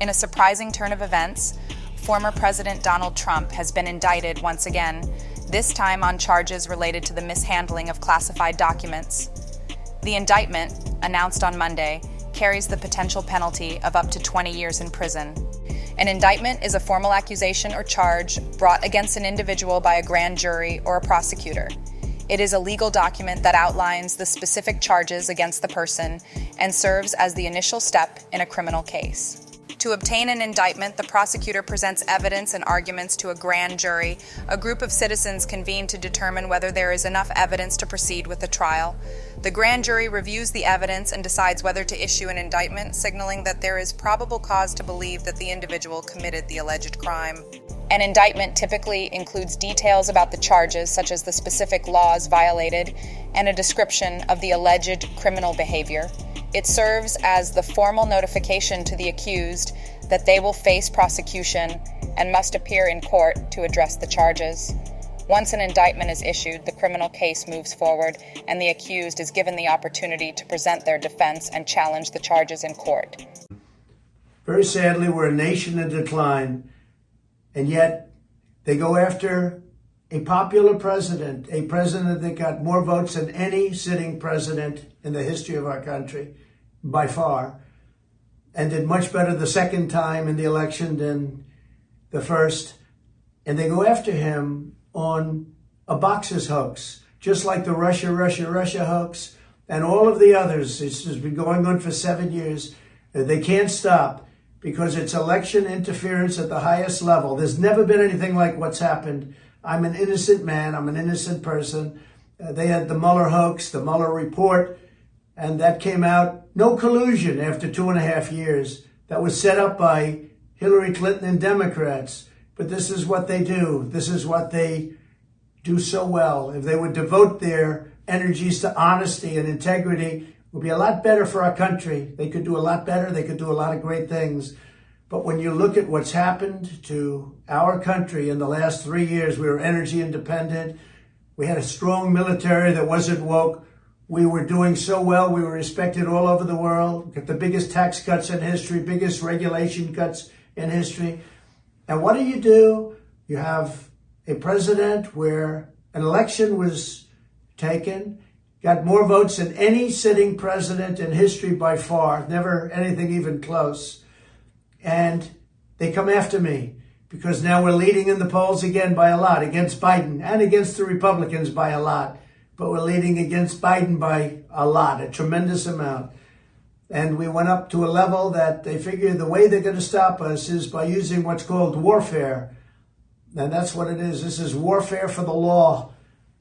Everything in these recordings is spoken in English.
In a surprising turn of events, former President Donald Trump has been indicted once again, this time on charges related to the mishandling of classified documents. The indictment, announced on Monday, carries the potential penalty of up to 20 years in prison. An indictment is a formal accusation or charge brought against an individual by a grand jury or a prosecutor. It is a legal document that outlines the specific charges against the person and serves as the initial step in a criminal case. To obtain an indictment, the prosecutor presents evidence and arguments to a grand jury. A group of citizens convene to determine whether there is enough evidence to proceed with the trial. The grand jury reviews the evidence and decides whether to issue an indictment, signaling that there is probable cause to believe that the individual committed the alleged crime. An indictment typically includes details about the charges, such as the specific laws violated, and a description of the alleged criminal behavior. It serves as the formal notification to the accused that they will face prosecution and must appear in court to address the charges. Once an indictment is issued, the criminal case moves forward, and the accused is given the opportunity to present their defense and challenge the charges in court. Very sadly, we're a nation in decline, and yet they go after a popular president, a president that got more votes than any sitting president in the history of our country, by far, and did much better the second time in the election than the first. And they go after him on a boxes hoax, just like the Russia hoax and all of the others. It's just been going on for 7 years. They can't stop because it's election interference at the highest level. There's never been anything like what's happened. I'm an innocent man. I'm an innocent person. They had the Mueller hoax, the Mueller report, and that came out. No collusion after 2.5 years. That was set up by Hillary Clinton and Democrats. But this is what they do. This is what they do so well. If they would devote their energies to honesty and integrity, it would be a lot better for our country. They could do a lot better. They could do a lot of great things. But when you look at what's happened to our country in the last 3 years, we were energy independent. We had a strong military that wasn't woke. We were doing so well. We were respected all over the world. Got the biggest tax cuts in history, biggest regulation cuts in history. And what do? You have a president where an election was taken, got more votes than any sitting president in history by far, never anything even close. And they come after me because now we're leading in the polls again by a lot, against Biden and against the Republicans by a lot. But we're leading against Biden by a lot, a tremendous amount. And we went up to a level that they figure the way they're going to stop us is by using what's called warfare. And that's what it is. This is warfare for the law.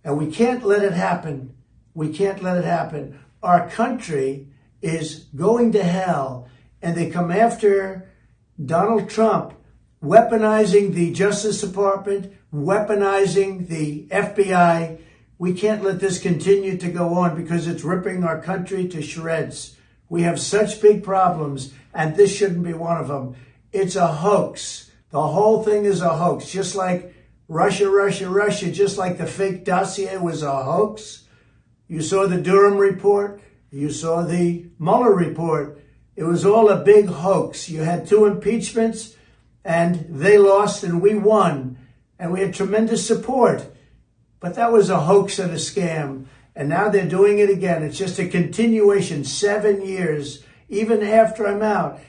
And we can't let it happen. We can't let it happen. Our country is going to hell. And they come after Donald Trump, weaponizing the Justice Department, weaponizing the FBI. We can't let this continue to go on because it's ripping our country to shreds. We have such big problems, and this shouldn't be one of them. It's a hoax. The whole thing is a hoax, just like Russia, just like the fake dossier was a hoax. You saw the Durham report. You saw the Mueller report. It was all a big hoax. You had 2 impeachments, and they lost, and we won. And we had tremendous support. But that was a hoax and a scam. And now they're doing it again. It's just a continuation, 7 years, even after I'm out.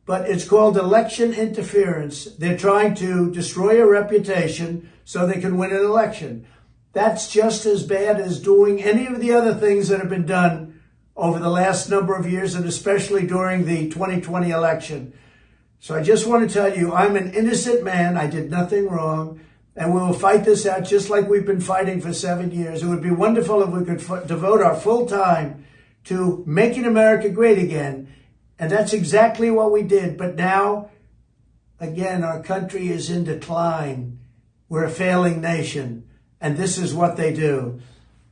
But it's called election interference. They're trying to destroy a reputation so they can win an election. That's just as bad as doing any of the other things that have been done over the last number of years, and especially during the 2020 election. So I just want to tell you, I'm an innocent man. I did nothing wrong. And we will fight this out just like we've been fighting for 7 years. It would be wonderful if we could devote our full time to making America great again. And that's exactly what we did. But now, again, our country is in decline. We're a failing nation. And this is what they do.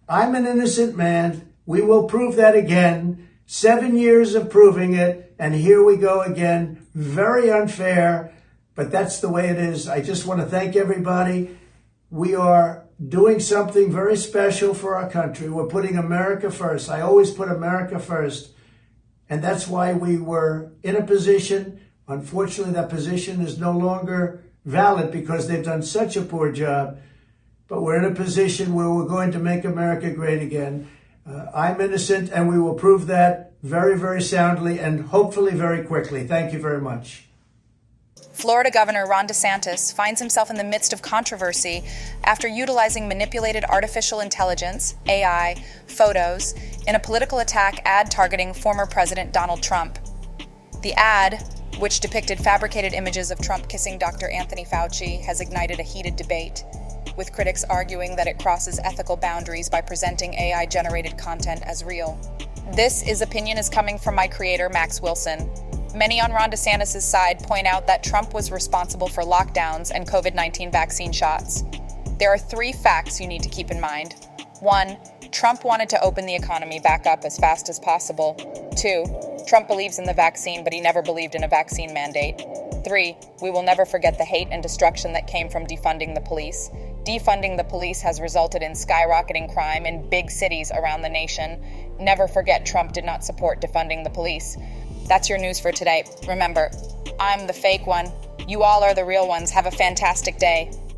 I'm an innocent man. We will prove that again. 7 years of proving it. And here we go again. Very unfair. But that's the way it is. I just want to thank everybody. We are doing something very special for our country. We're putting America first. I always put America first. And that's why we were in a position Unfortunately, that position is no longer valid because they've done such a poor job. But we're in a position where we're going to make America great again. I'm innocent, and we will prove that very, very soundly and hopefully very quickly. Thank you very much. Florida Governor Ron DeSantis finds himself in the midst of controversy after utilizing manipulated artificial intelligence, AI, photos, in a political attack ad targeting former President Donald Trump. The ad, which depicted fabricated images of Trump kissing Dr. Anthony Fauci, has ignited a heated debate, with critics arguing that it crosses ethical boundaries by presenting AI-generated content as real. This opinion is coming from my creator, Max Wilson. Many on Ron DeSantis' side point out that Trump was responsible for lockdowns and COVID-19 vaccine shots. There are 3 facts you need to keep in mind. 1, Trump wanted to open the economy back up as fast as possible. 2, Trump believes in the vaccine, but he never believed in a vaccine mandate. 3, we will never forget the hate and destruction that came from defunding the police. Defunding the police has resulted in skyrocketing crime in big cities around the nation. Never forget Trump did not support defunding the police. That's your news for today. Remember, I'm the fake one. You all are the real ones. Have a fantastic day.